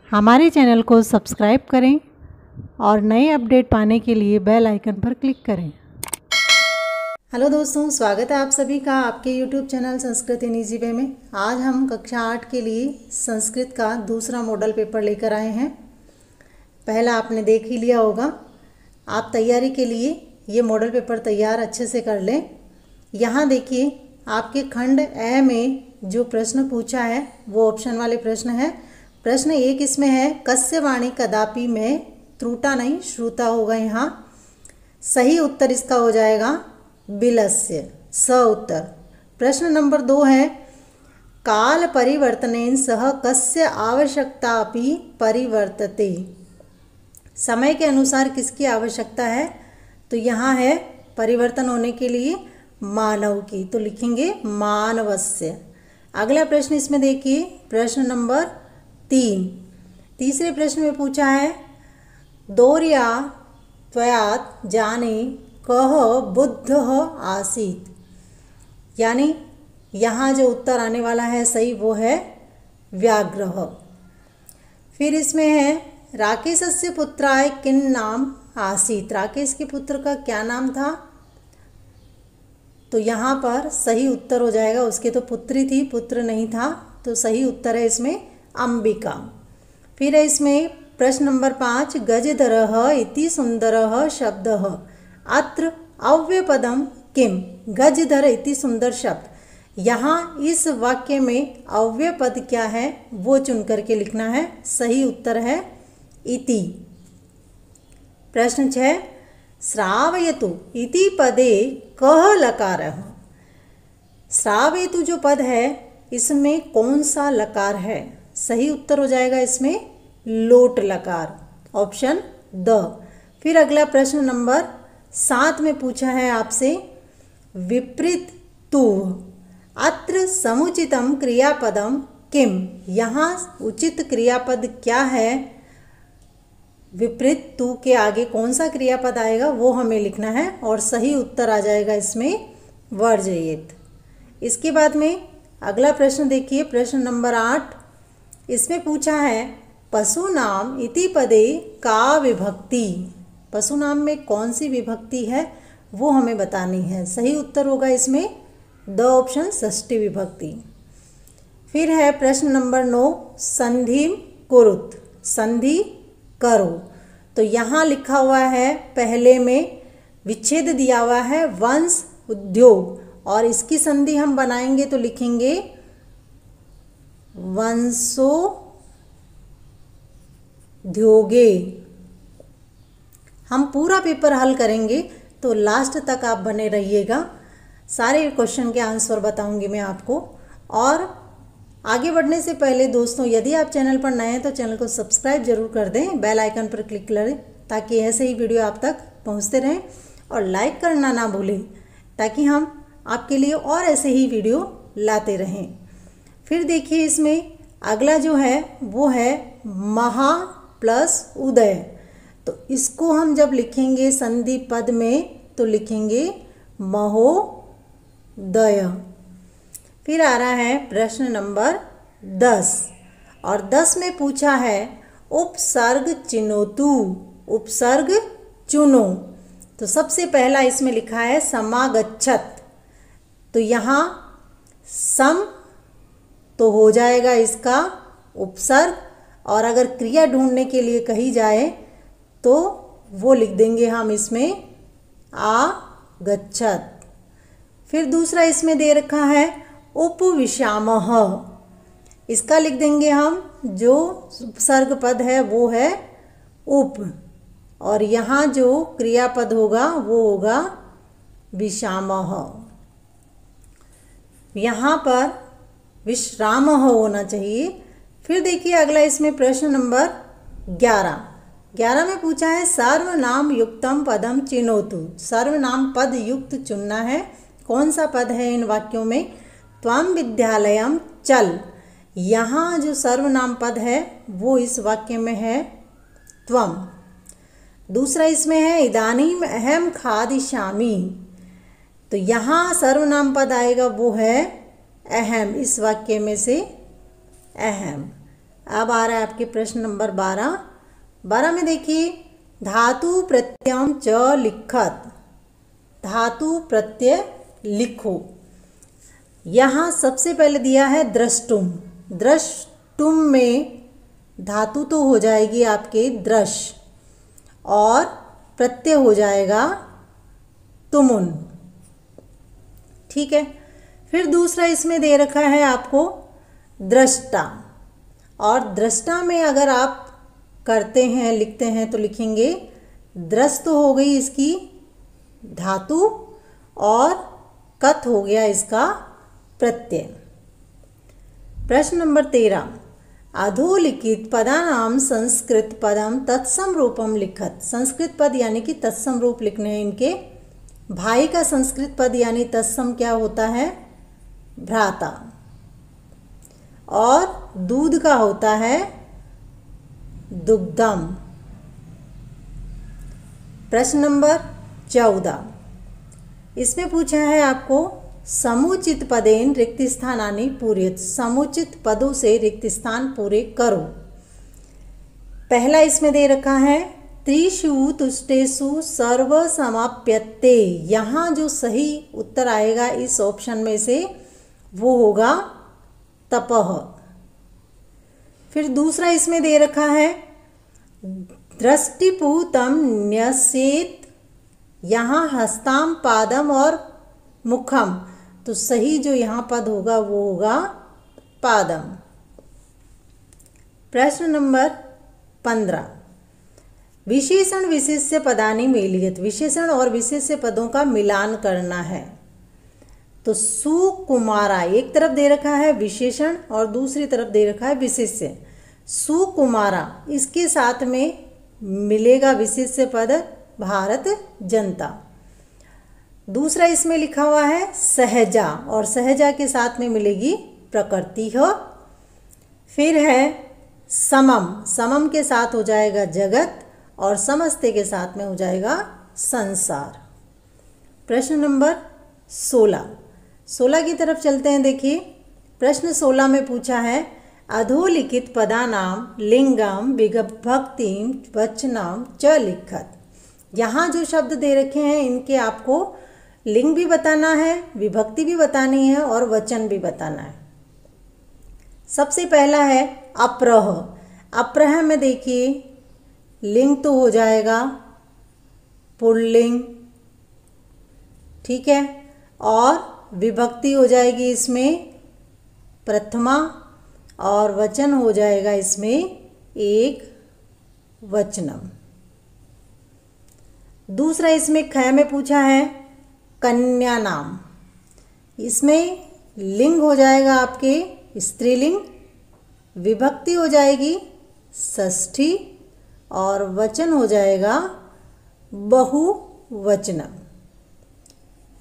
हमारे चैनल को सब्सक्राइब करें और नए अपडेट पाने के लिए बेल आइकन पर क्लिक करें। हेलो दोस्तों, स्वागत है आप सभी का आपके YouTube channel Sanskrit in easy way में। आज हम कक्षा 8 के लिए संस्कृत का दूसरा मॉडल पेपर लेकर आए हैं। पहला आपने देख ही लिया होगा। आप तैयारी के लिए ये मॉडल पेपर तैयार अच्छे से कर लें। यहाँ देखिए, आपके खंड ए में जो प्रश्न पूछा है वो ऑप्शन वाले प्रश्न है। प्रश्न 1 इसमें है, कस्य वाणी कदापि में त्रुटा नहीं श्रुता होगा। यहाँ सही उत्तर इसका हो जाएगा बिलस्य, स उत्तर। प्रश्न नंबर 2 है, काल परिवर्तनेन सह कस्य आवश्यकता अपि परिवर्तते। समय के अनुसार किसकी आवश्यकता है? तो यहाँ है परिवर्तन होने के लिए मानव की, तो लिखेंगे मानवस्य। अगला प्रश्न इसमें देखिए, प्रश्न नंबर 3। तीसरे प्रश्न में पूछा है, दोर्या त्वयात जाने कह बुद्धः आसीत्। यानी यहाँ जो उत्तर आने वाला है सही वो है व्याघ्रः। फिर इसमें है, राकेशस्य पुत्राय किन नाम आसीत्। राकेश के पुत्र का क्या नाम था? तो यहाँ पर सही उत्तर हो जाएगा, उसके तो पुत्री थी, पुत्र नहीं था, तो सही उत्तर है इसमें अंबिका। फिर है इसमें प्रश्न नंबर 5, गजधरः इति सुंदरः शब्दः अत्र अव्ययपदम किम। गजधर इति सुंदर शब्द, यहाँ इस वाक्य में अव्यय पद क्या है वो चुन करके लिखना है। सही उत्तर है इति। प्रश्न 6, श्रावयतु इति पदे कः लकारः। श्रावयतु जो पद है इसमें कौन सा लकार है? सही उत्तर हो जाएगा इसमें लोट लकार, ऑप्शन द। फिर अगला प्रश्न नंबर 7 में पूछा है आपसे, विपरीत तु अत्र समुचितम क्रियापदम किम। यहाँ उचित क्रियापद क्या है? विपरीत तु के आगे कौन सा क्रियापद आएगा वो हमें लिखना है और सही उत्तर आ जाएगा इसमें वर्जयेत। इसके बाद में अगला प्रश्न देखिए, प्रश्न नंबर 8। इसमें पूछा है, पशु नाम इति पदे का विभक्ति। पशु नाम में कौन सी विभक्ति है वो हमें बतानी है। सही उत्तर होगा इसमें द ऑप्शन, षष्ठी विभक्ति। फिर है प्रश्न नंबर 9, संधि कुरुत। संधि करो, तो यहाँ लिखा हुआ है पहले में विच्छेद दिया हुआ है वंश उद्योग, और इसकी संधि हम बनाएंगे तो लिखेंगे वंशोद्योगे। हम पूरा पेपर हल करेंगे तो लास्ट तक आप बने रहिएगा। सारे क्वेश्चन के आंसर बताऊंगी मैं आपको। और आगे बढ़ने से पहले दोस्तों, यदि आप चैनल पर नए हैं तो चैनल को सब्सक्राइब जरूर कर दें, बेल आइकन पर क्लिक करें ताकि ऐसे ही वीडियो आप तक पहुंचते रहें, और लाइक करना ना भूलें ताकि हम आपके लिए और ऐसे ही वीडियो लाते रहें। फिर देखिए, इसमें अगला जो है वो है महा प्लस उदय। तो इसको हम जब लिखेंगे संधि पद में तो लिखेंगे महोदय। फिर आ रहा है प्रश्न नंबर 10, और 10 में पूछा है, उपसर्ग चिनोतु। उपसर्ग चुनो, तो सबसे पहला इसमें लिखा है समागच्छत। तो यहाँ सम तो हो जाएगा इसका उपसर्ग, और अगर क्रिया ढूंढने के लिए कही जाए तो वो लिख देंगे हम इसमें आगच्छत। फिर दूसरा इसमें दे रखा है उपविशामः। इसका लिख देंगे हम, जो उपसर्ग पद है वो है उप, और यहाँ जो क्रियापद होगा वो होगा विशामः। यहाँ पर विश्रामः होना चाहिए। फिर देखिए अगला इसमें प्रश्न नंबर 11। 11 में पूछा है, सर्वनाम युक्तम पदम चिनोतु। सर्वनाम पद युक्त चुनना है। कौन सा पद है इन वाक्यों में? त्वम विद्यालयम चल। यहाँ जो सर्वनाम पद है वो इस वाक्य में है त्वम। दूसरा इसमें है, इदानीम अहम खादिष्यामि। तो यहाँ सर्वनाम पद आएगा वो है अहम, इस वाक्य में से अहम। अब आ रहा है आपके प्रश्न नंबर 12 में देखिए, धातु प्रत्ययम च लिखत, धातु प्रत्यय लिखो। यहाँ सबसे पहले दिया है द्रष्टुम। द्रष्टुम में धातु तो हो जाएगी आपके द्रश और प्रत्यय हो जाएगा तुमुन, ठीक है। फिर दूसरा इसमें दे रखा है आपको दृष्टा, और दृष्टा में अगर आप करते हैं लिखते हैं तो लिखेंगे द्रस्त हो गई इसकी धातु और कत हो गया इसका प्रत्यय। प्रश्न नंबर 13, अधोलिखित पदानाम संस्कृत पदम तत्सम रूपम लिखत। संस्कृत पद यानी कि तत्सम रूप लिखने हैं इनके। भाई का संस्कृत पद यानी तत्सम क्या होता है? भ्राता। और दूध का होता है दुग्धम। प्रश्न नंबर 14, इसमें पूछा है आपको समुचित पदेन रिक्त स्थानानि पूरयत। समुचित पदों से रिक्त स्थान पूरे करो। पहला इसमें दे रखा है त्रिषु तुष्टेषु सर्व समाप्यते। यहाँ जो सही उत्तर आएगा इस ऑप्शन में से वो होगा तपः। फिर दूसरा इसमें दे रखा है दृष्टिपूतम न्यसेत। यहाँ हस्ताम पादम और मुखम, तो सही जो यहाँ पद होगा वो होगा पादम। प्रश्न नंबर 15, विशेषण विशेष्य पदानि मेलियत। विशेषण और विशेष्य पदों का मिलान करना है। तो सुकुमारा एक तरफ दे रखा है विशेषण और दूसरी तरफ दे रखा है विशेष्य। सुकुमारा इसके साथ में मिलेगा विशेष्य पद भारत जनता। दूसरा इसमें लिखा हुआ है सहजा, और सहजा के साथ में मिलेगी प्रकृति हो। फिर है समम, समम के साथ हो जाएगा जगत और समस्ते के साथ में हो जाएगा संसार। प्रश्न नंबर 16 की तरफ चलते हैं। देखिए प्रश्न 16 में पूछा है अधोलिखित पदानाम लिंगम विभक्तिम वचनम च लिखत। यहाँ जो शब्द दे रखे हैं इनके आपको लिंग भी बताना है, विभक्ति भी बतानी है और वचन भी बताना है। सबसे पहला है अप्रह। अप्रह में देखिए लिंग तो हो जाएगा पुल्लिंग, ठीक है, और विभक्ति हो जाएगी इसमें प्रथमा और वचन हो जाएगा इसमें एक वचनम। दूसरा इसमें ख में पूछा है कन्या नाम। इसमें लिंग हो जाएगा आपके स्त्रीलिंग, विभक्ति हो जाएगी षष्ठी और वचन हो जाएगा बहुवचनम।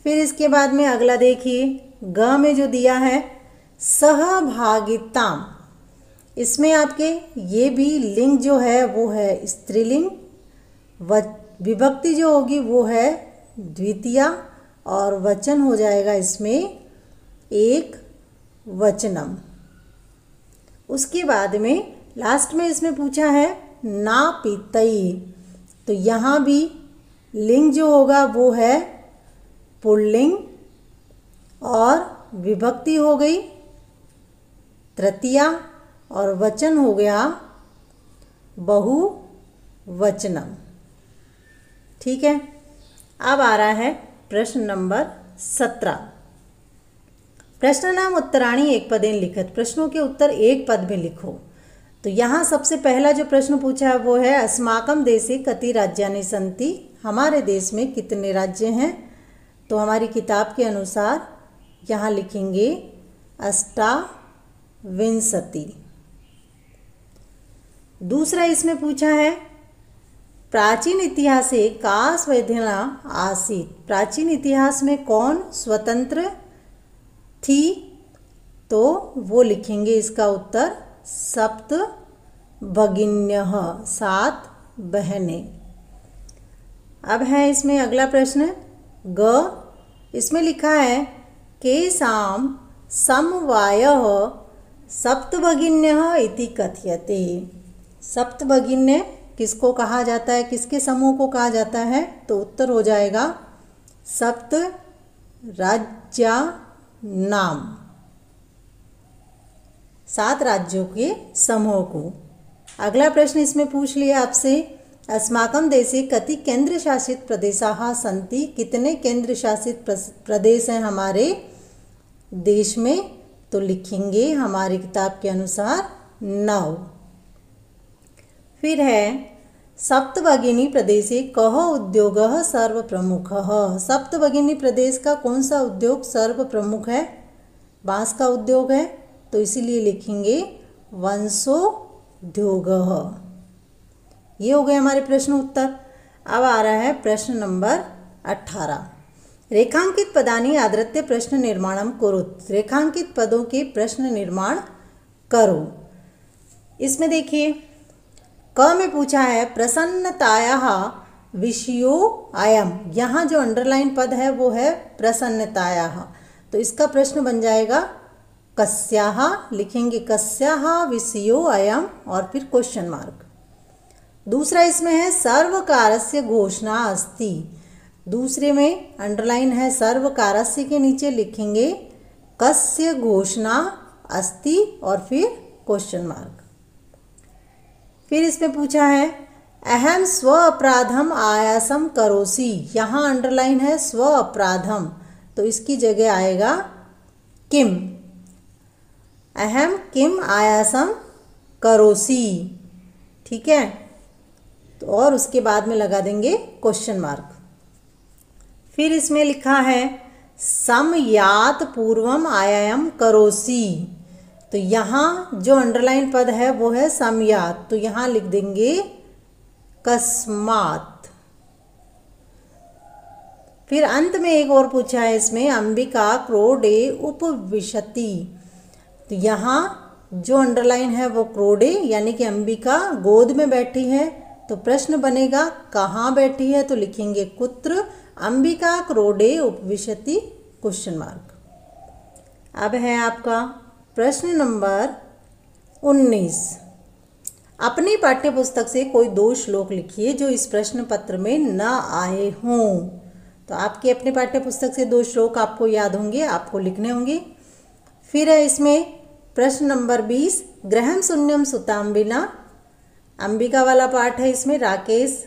फिर इसके बाद में अगला देखिए ग में जो दिया है सहभागिताम। इसमें आपके ये भी लिंग जो है वो है स्त्रीलिंग, विभक्ति जो होगी वो है द्वितीया और वचन हो जाएगा इसमें एक वचनम। उसके बाद में लास्ट में इसमें पूछा है ना पीतई। तो यहाँ भी लिंग जो होगा वो है पुल्लिंग और विभक्ति हो गई तृतीया और वचन हो गया बहुवचनम, ठीक है। अब आ रहा है प्रश्न नंबर 17। प्रश्न नाम उत्तराणी एक पदेन लिखत। प्रश्नों के उत्तर एक पद में लिखो। तो यहाँ सबसे पहला जो प्रश्न पूछा है वो है अस्माकम देशे कति राज्यानि सन्ति। हमारे देश में कितने राज्य हैं? तो हमारी किताब के अनुसार यहाँ लिखेंगे अष्टाविंशति। दूसरा इसमें पूछा है प्राचीन इतिहासे का स्वैधिना आसीत। प्राचीन इतिहास में कौन स्वतंत्र थी? तो वो लिखेंगे इसका उत्तर सप्त भगिन्यः, 7 बहनें। अब है इसमें अगला प्रश्न ग। इसमें लिखा है केसाम समवायः सप्तभगिन्यः इति कथ्यते। सप्तभगिन्य किसको कहा जाता है, किसके समूह को कहा जाता है? तो उत्तर हो जाएगा सप्त राज्या नाम, 7 राज्यों के समूह को। अगला प्रश्न इसमें पूछ लिया आपसे, अस्माकं देशे कति केंद्र शासित प्रदेशाः सन्ति। कितने केंद्र शासित प्रदेश हैं हमारे देश में? तो लिखेंगे हमारी किताब के अनुसार 9। फिर है सप्तभगिनी प्रदेशे कः उद्योगः सर्वप्रमुखः। सप्तभगिनी प्रदेश का कौन सा उद्योग सर्वप्रमुख है? बांस का उद्योग है, तो इसीलिए लिखेंगे वंशोद्योगः। ये हो गए हमारे प्रश्न उत्तर। अब आ रहा है प्रश्न नंबर 18। रेखांकित पदानि आदृत्य प्रश्न निर्माणम कुरुत। रेखांकित पदों के प्रश्न निर्माण करो। इसमें देखिए क में पूछा है प्रसन्नतायाः विषयो अयम। यहाँ जो अंडरलाइन पद है वो है प्रसन्नतायाः, तो इसका प्रश्न बन जाएगा कस्याः। लिखेंगे कस्याः विषयो अयम और फिर क्वेश्चन मार्क। दूसरा इसमें है सर्वकारस्य घोषणा अस्ति। दूसरे में अंडरलाइन है सर्वकारस्य के नीचे लिखेंगे कस्य घोषणा अस्ति और फिर क्वेश्चन मार्क। फिर इसमें पूछा है अहम स्व अपराधम आयासम करोसि। यहाँ अंडरलाइन है स्व अपराधम, तो इसकी जगह आएगा किम। अहम किम आयासम करोसि, ठीक है। तो और उसके बाद में लगा देंगे क्वेश्चन मार्क। फिर इसमें लिखा है समयात पूर्वम आयाम करोसि। तो यहाँ जो अंडरलाइन पद है वो है समयात, तो यहाँ लिख देंगे कस्मात। फिर अंत में एक और पूछा है इसमें अंबिका क्रोडे उपविशति। तो यहाँ जो अंडरलाइन है वो क्रोडे यानी कि अंबिका गोद में बैठी है, तो प्रश्न बनेगा कहाँ बैठी है? तो लिखेंगे कुत्र अंबिका क्रोडे उपविशति क्वेश्चन मार्क। अब है आपका प्रश्न नंबर 19। अपनी पाठ्यपुस्तक से कोई 2 श्लोक लिखिए जो इस प्रश्न पत्र में न आए हों। तो आपके अपने पाठ्यपुस्तक से 2 श्लोक आपको याद होंगे, आपको लिखने होंगे। फिर है इसमें प्रश्न नंबर 20 गृहं शून्यं सुतांबिना। अंबिका वाला पाठ है इसमें, राकेश,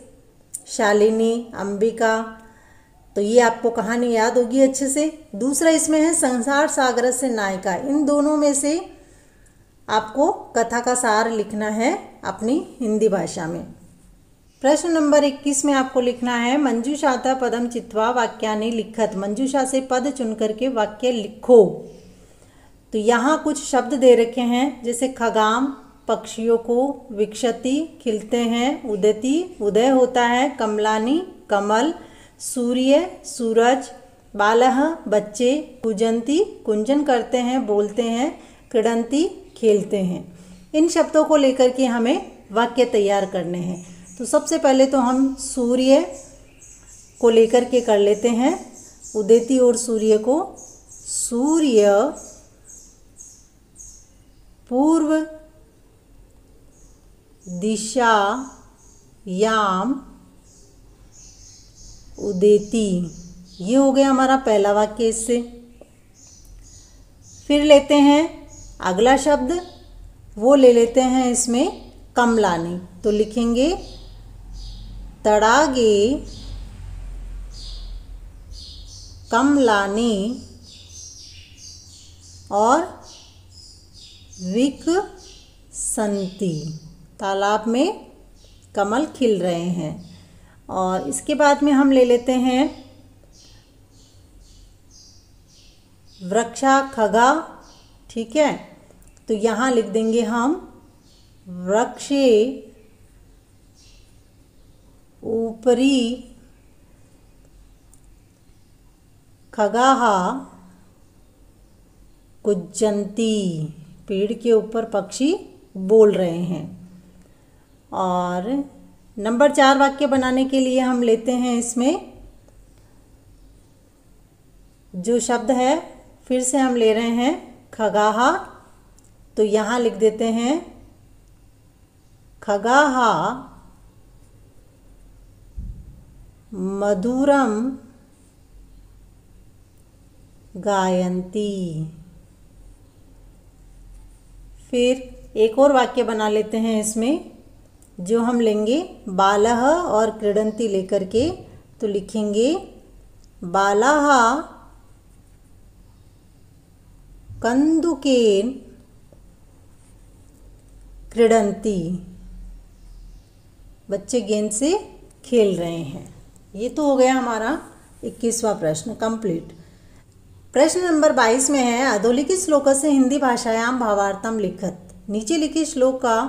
शालिनी, अंबिका। तो ये आपको कहानी याद होगी अच्छे से। दूसरा इसमें है संसार सागर से नायिका। इन दोनों में से आपको कथा का सार लिखना है अपनी हिंदी भाषा में। प्रश्न नंबर 21 में आपको लिखना है मंजूषातः पदम चित्वा वाक्यानि लिखत। मंजूषा से पद चुन करके वाक्य लिखो। तो यहाँ कुछ शब्द दे रखे हैं, जैसे खगाम पक्षियों को, विक्षति खिलते हैं, उदति उदय होता है, कमलानी कमल, सूर्य सूरज, बालह बच्चे, कुजंती कुंजन करते हैं बोलते हैं, क्रीडंती खेलते हैं। इन शब्दों को लेकर के हमें वाक्य तैयार करने हैं। तो सबसे पहले तो हम सूर्य को लेकर के कर लेते हैं, उदयती और सूर्य को। सूर्य पूर्व दिशा याम उदेति। ये हो गया हमारा पहला वाक्य इससे। फिर लेते हैं अगला शब्द, वो ले लेते हैं इसमें कमलानी। तो लिखेंगे तड़ागे कमलानी और विकसंती। तालाब में कमल खिल रहे हैं। और इसके बाद में हम ले लेते हैं वृक्षा खगा, ठीक है। तो यहाँ लिख देंगे हम वृक्षे ऊपरी खगाहा कुज्जंती। पेड़ के ऊपर पक्षी बोल रहे हैं। और नंबर 4 वाक्य बनाने के लिए हम लेते हैं इसमें जो शब्द है, फिर से हम ले रहे हैं खगाहा। तो तो यहाँ लिख देते हैं खगाः मधुरम गायन्ति। फिर एक और वाक्य बना लेते हैं इसमें, जो हम लेंगे बालः और क्रीडन्ति लेकर के, तो लिखेंगे बालाः कन्दुकेन क्रीडन्ति। बच्चे गेंद से खेल रहे हैं। ये तो हो गया हमारा 21वां प्रश्न कंप्लीट। प्रश्न नंबर 22 में है अधोलिखित श्लोकस्य हिंदी भाषायां भावार्थम लिखत। नीचे लिखित श्लोक का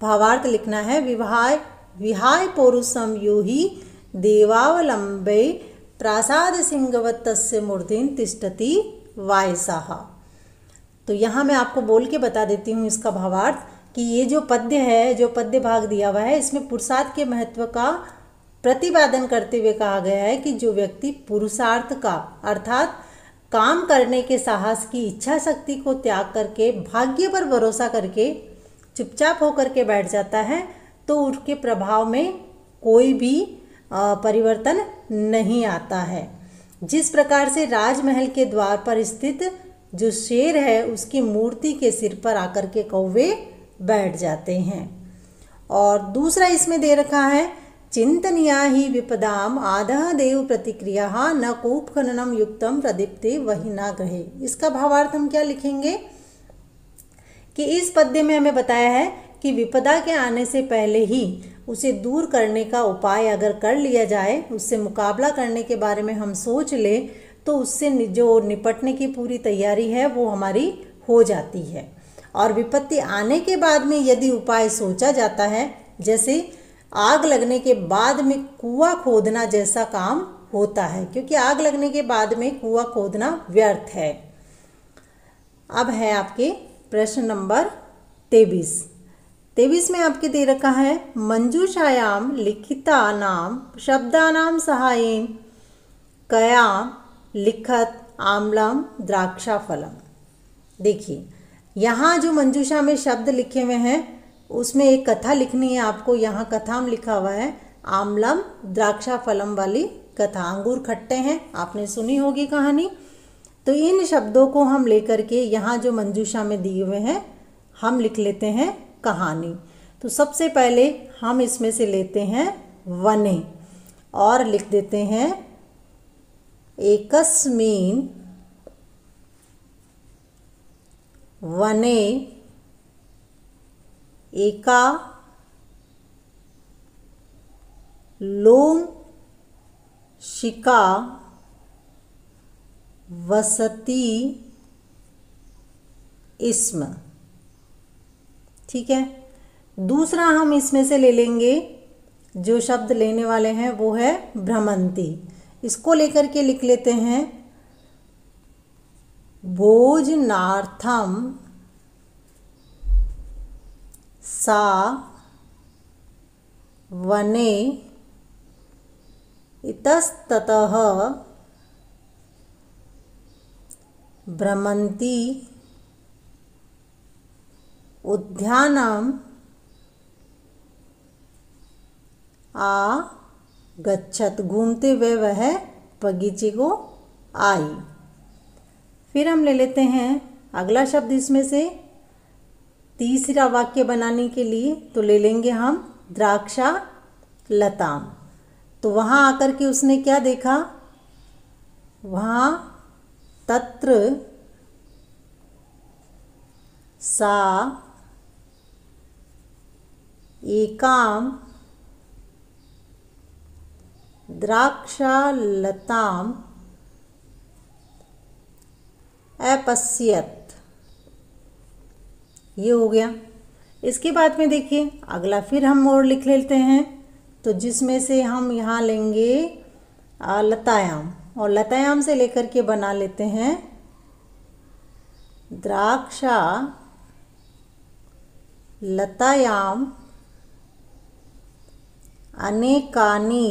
भावार्थ लिखना है। विहाय विहाय पौरुषम यो हि देवावलंबे प्रासाद सिंहवत् तस्य मूर्तिं तिष्ठति वायसः। तो यहाँ मैं आपको बोल के बता देती हूँ इसका भावार्थ कि ये जो पद्य है, जो पद्य भाग दिया हुआ है, इसमें पुरुषार्थ के महत्व का प्रतिपादन करते हुए कहा गया है कि जो व्यक्ति पुरुषार्थ का अर्थात काम करने के साहस की इच्छा शक्ति को त्याग करके भाग्य पर भरोसा करके चुपचाप होकर के बैठ जाता है, तो उसके प्रभाव में कोई भी परिवर्तन नहीं आता है। जिस प्रकार से राजमहल के द्वार पर स्थित जो शेर है उसकी मूर्ति के सिर पर आकर के कौवे बैठ जाते हैं। और दूसरा इसमें दे रखा है चिंतनीया ही विपदाम आदः देव प्रतिक्रिया न कूप खननम युक्तम प्रदीप्ते वही ना ग्रहे। इसका भावार्थ हम क्या लिखेंगे कि इस पद्य में हमें बताया है कि विपदा के आने से पहले ही उसे दूर करने का उपाय अगर कर लिया जाए, उससे मुकाबला करने के बारे में हम सोच ले, तो उससे जो निपटने की पूरी तैयारी है वो हमारी हो जाती है। और विपत्ति आने के बाद में यदि उपाय सोचा जाता है, जैसे आग लगने के बाद में कुआं खोदना जैसा काम होता है, क्योंकि आग लगने के बाद में कुआं खोदना व्यर्थ है। अब है आपके प्रश्न नंबर 23 में आपके दे रखा है मंजूषायाम लिखितानाम शब्दानाम सहायेन कया लिखत आम्लम द्राक्षाफलम। देखिए यहाँ जो मंजूषा में शब्द लिखे हुए हैं उसमें एक कथा लिखनी है आपको। यहाँ कथा में लिखा हुआ है आम्लम द्राक्षाफलम वाली कथा। अंगूर खट्टे हैं, आपने सुनी होगी कहानी। तो इन शब्दों को हम लेकर के यहाँ जो मंजूषा में दिए हुए हैं हम लिख लेते हैं कहानी। तो सबसे पहले हम इसमें से लेते हैं वने और लिख देते हैं एकस्मिन् वने एका लोमशिका वसती स्म। ठीक है। दूसरा हम इसमें से ले लेंगे, जो शब्द लेने वाले हैं वो है भ्रमंती। इसको लेकर के लिख लेते हैं भोजनार्थम सा वने इतस्ततः भ्रमंती उद्यानम आगच्छत। घूमते हुए वह बगीचे को आई। फिर हम ले लेते हैं अगला शब्द इसमें से तीसरा वाक्य बनाने के लिए, तो ले लेंगे हम द्राक्षा लताम। तो वहाँ आकर के उसने क्या देखा, वहाँ तत्र सा एकाम द्राक्षालताम अपश्यत। ये हो गया। इसके बाद में देखिए अगला फिर हम और लिख लेते हैं, तो जिसमें से हम यहाँ लेंगे लतायाम, और लतायाम से लेकर के बना लेते हैं द्राक्षा लतायाम अनेकानि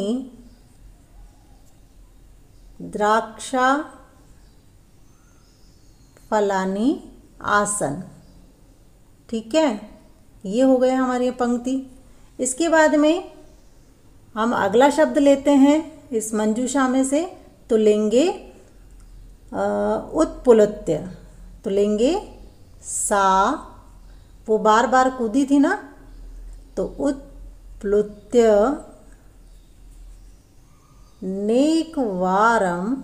द्राक्षा फलानि आसन। ठीक है, ये हो गया हमारी पंक्ति। इसके बाद में हम अगला शब्द लेते हैं इस मंजूषा में से, तो लेंगे उत्प्लुत्य। तो लेंगे सा, वो बार बार कूदी थी ना, तो उत्प्लुत्य नेकवारम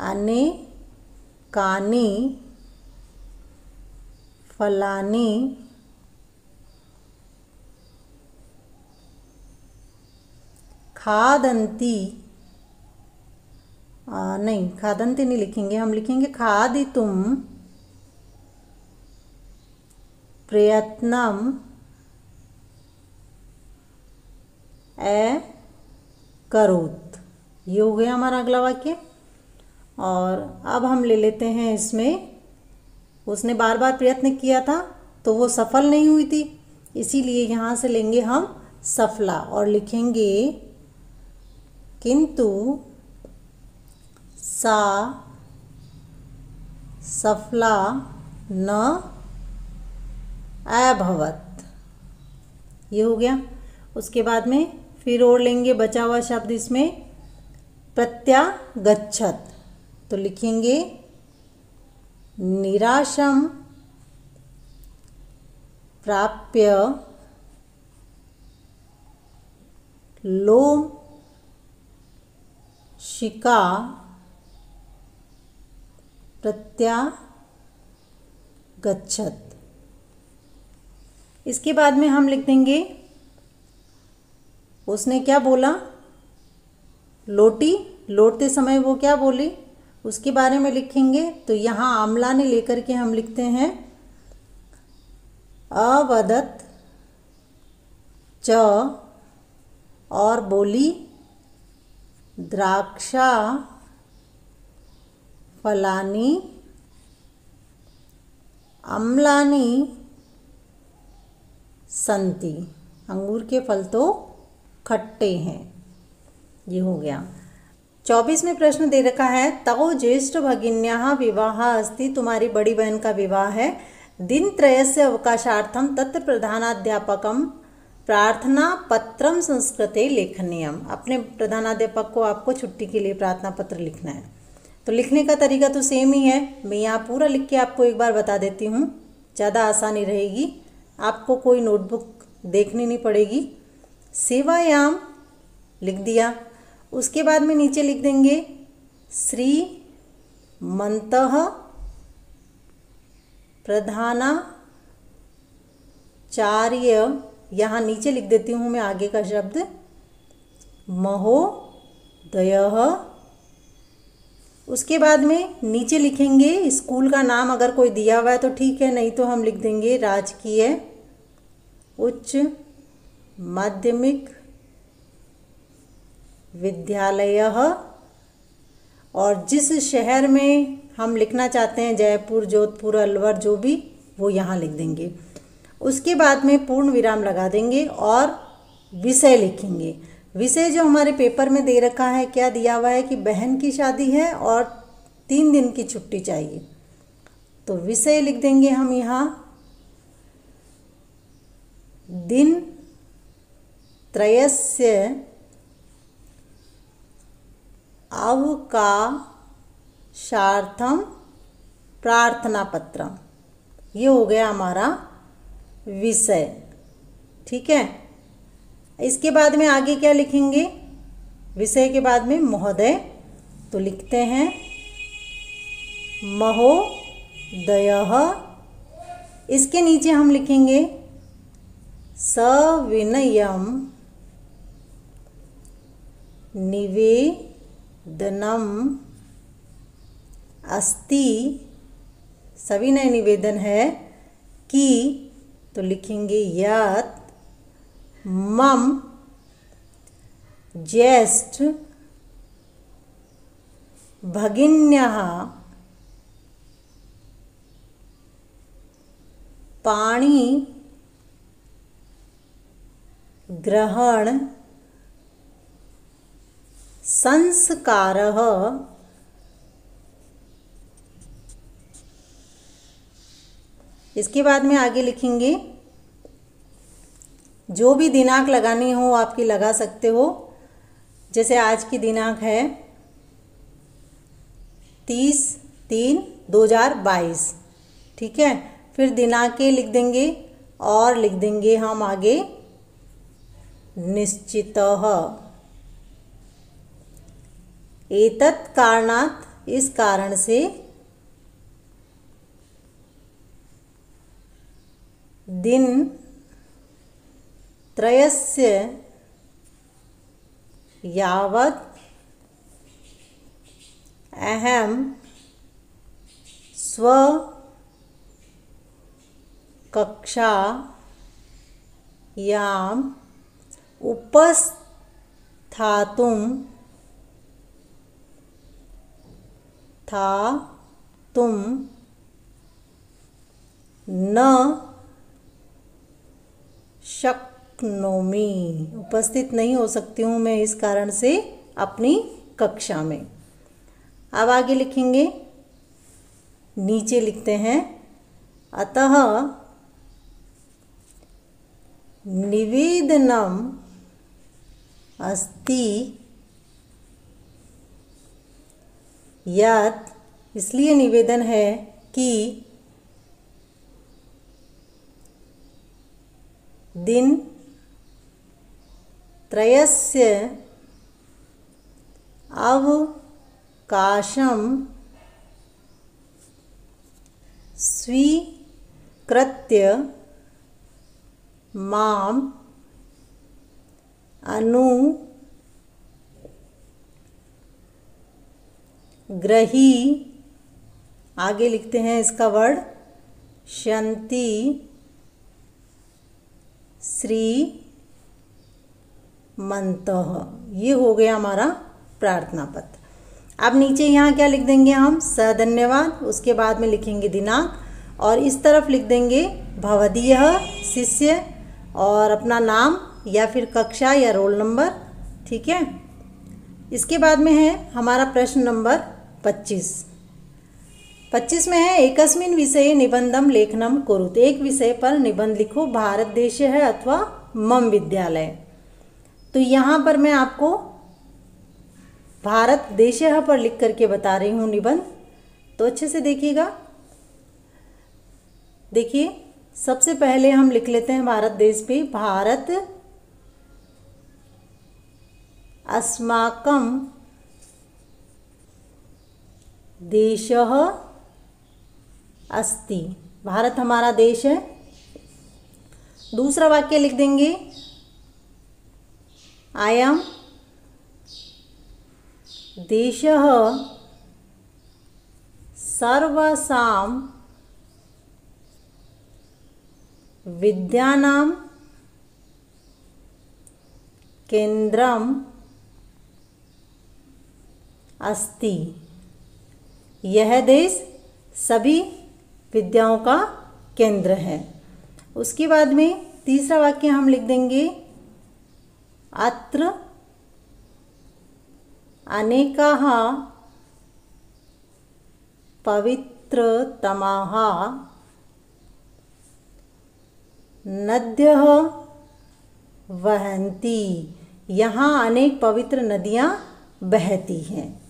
अनेकानि फलानि खादन्ति, नहीं खादन्ति नहीं लिखेंगे, हम लिखेंगे खादितुम प्रयत्नम करोत। ये हो गया हमारा अगला वाक्य। और अब हम ले लेते हैं इसमें, उसने बार बार प्रयत्न किया था तो वो सफल नहीं हुई थी, इसीलिए यहाँ से लेंगे हम सफला और लिखेंगे किंतु सा सफला न अभवत। ये हो गया। उसके बाद में फिर और लेंगे बचा हुआ शब्द इसमें प्रत्यागच्छत। तो लिखेंगे निराशम प्राप्य लोम शिका प्रत्यागच्छत। इसके बाद में हम लिख देंगे उसने क्या बोला, लौटते समय वो क्या बोली, उसके बारे में लिखेंगे। तो यहाँ आमला ने लेकर के हम लिखते हैं अवदत च, और बोली द्राक्षा फलानी अम्लानी संति। अंगूर के फल तो खट्टे हैं। ये हो गया। 24वें प्रश्न दे रखा है तव ज्येष्ठ भगिन्याः विवाह अस्ति, तुम्हारी बड़ी बहन का विवाह है। दिनत्रयस्य अवकाशार्थम तत्र प्रधानाध्यापकम प्रार्थना पत्रम संस्कृते लेखनीयम। अपने प्रधानाध्यापक को आपको छुट्टी के लिए प्रार्थना पत्र लिखना है। तो लिखने का तरीका तो सेम ही है, मैं यहाँ पूरा लिख के आपको एक बार बता देती हूँ, ज़्यादा आसानी रहेगी, आपको कोई नोटबुक देखनी नहीं पड़ेगी। सेवायाम लिख दिया, उसके बाद में नीचे लिख देंगे श्रीमन्तः प्रधानाचार्य, यहाँ नीचे लिख देती हूँ मैं आगे का शब्द महोदयः। उसके बाद में नीचे लिखेंगे स्कूल का नाम, अगर कोई दिया हुआ है तो ठीक है, नहीं तो हम लिख देंगे राजकीय उच्च माध्यमिक विद्यालय। और जिस शहर में हम लिखना चाहते हैं, जयपुर, जोधपुर, अलवर, जो भी, वो यहाँ लिख देंगे। उसके बाद में पूर्ण विराम लगा देंगे और विषय लिखेंगे। विषय जो हमारे पेपर में दे रखा है, क्या दिया हुआ है कि बहन की शादी है और 3 दिन की छुट्टी चाहिए, तो विषय लिख देंगे हम यहाँ दिन त्रयस्य अवकाशार्थम प्रार्थना पत्रम। ये हो गया हमारा विषय। ठीक है, इसके बाद में आगे क्या लिखेंगे, विषय के बाद में महोदय, तो लिखते हैं महोदयः। इसके नीचे हम लिखेंगे सविनयम निवेदनम अस्ति, सविनय निवेदन है कि, तो लिखेंगे यत् मम ज्येष्ठ भगिन्याः पाणी ग्रहण संस्कारः इसके बाद में आगे लिखेंगे, जो भी दिनांक लगानी हो आपकी लगा सकते हो। जैसे आज की दिनांक है 30/3/2022, ठीक है। फिर दिनांकें लिख देंगे और लिख देंगे हम आगे निश्चितः। एतत् कारणात्, इस कारण से, दिन त्रयस्य यावत् अहं स्वकक्षायाम् उपस्थातुं न शक्नोमि, उपस्थित नहीं हो सकती हूँ मैं इस कारण से अपनी कक्षा में। अब आगे लिखेंगे, नीचे लिखते हैं, अतः निवेदनम् अस्ति यत्, इसलिए निवेदन है कि दिन त्रयस्य अवकाशं स्वीकृत्य माम् अनुग्रही, आगे लिखते हैं इसका वर्ड, शन्ति श्रीमन्तः। ये हो गया हमारा प्रार्थना पत्र। अब नीचे यहाँ क्या लिख देंगे हम, सधन्यवाद, उसके बाद में लिखेंगे दिनांक और इस तरफ लिख देंगे भवदीयः शिष्य और अपना नाम या फिर कक्षा या रोल नंबर, ठीक है। इसके बाद में है हमारा प्रश्न नंबर 25 में है, एकस्मिन् विषये निबंधं लेखनं कुरुत, एक विषय पर निबंध लिखो, भारत देश है अथवा मम विद्यालय। तो यहाँ पर मैं आपको भारत देश पर लिख करके बता रही हूँ निबंध, तो अच्छे से देखिएगा। देखिए, सबसे पहले हम लिख लेते हैं भारत देश पे, भारत अस्माकं देशः अस्ति, भारत हमारा देश है। दूसरा वाक्य लिख देंगे, अयं देशः सर्वासां विद्यानां केंद्रम् अस्ति, यह देश सभी विद्याओं का केंद्र है। उसके बाद में तीसरा वाक्य हम लिख देंगे, अत्र अनेकाः पवित्रतमाः नद्यः वहन्ति, यहाँ अनेक पवित्र नदियाँ बहती हैं।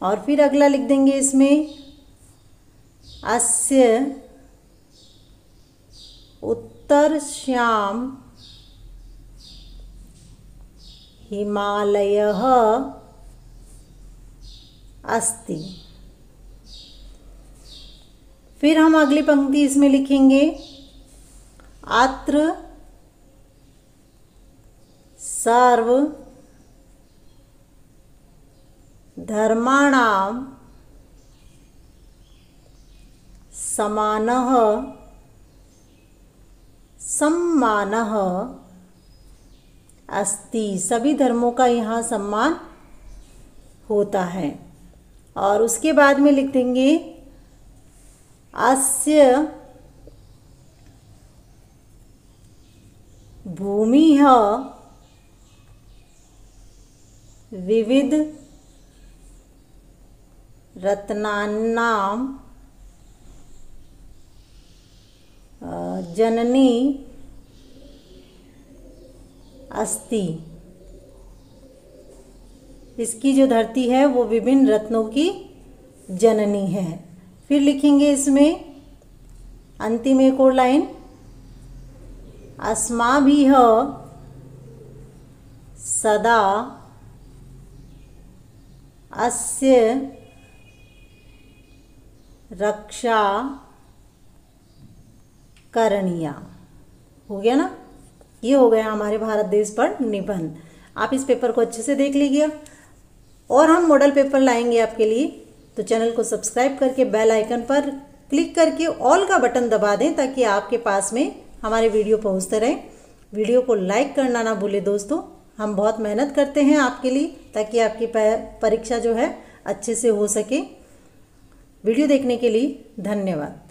और फिर अगला लिख देंगे इसमें, अस्य उत्तरस्यां हिमालयः अस्ति। फिर हम अगली पंक्ति इसमें लिखेंगे, अत्र सर्व धर्माणां समानः सम्मानः अस्ति, सभी धर्मों का यहाँ सम्मान होता है। और उसके बाद में लिख देंगे, अस्य भूमिः विविध रत्नानां जननी अस्ति। इसकी जो धरती है वो विभिन्न रत्नों की जननी है। फिर लिखेंगे इसमें अंतिम एक और लाइन, अस्माभिः सदा अस्य रक्षा करणीया। हो गया ना, ये हो गया हमारे भारत देश पर निबंध। आप इस पेपर को अच्छे से देख लीजिए और हम मॉडल पेपर लाएंगे आपके लिए। तो चैनल को सब्सक्राइब करके बेल आइकन पर क्लिक करके ऑल का बटन दबा दें ताकि आपके पास में हमारे वीडियो पहुंचते रहें। वीडियो को लाइक करना ना भूलें दोस्तों। हम बहुत मेहनत करते हैं आपके लिए ताकि आपकी परीक्षा जो है अच्छे से हो सके। वीडियो देखने के लिए धन्यवाद।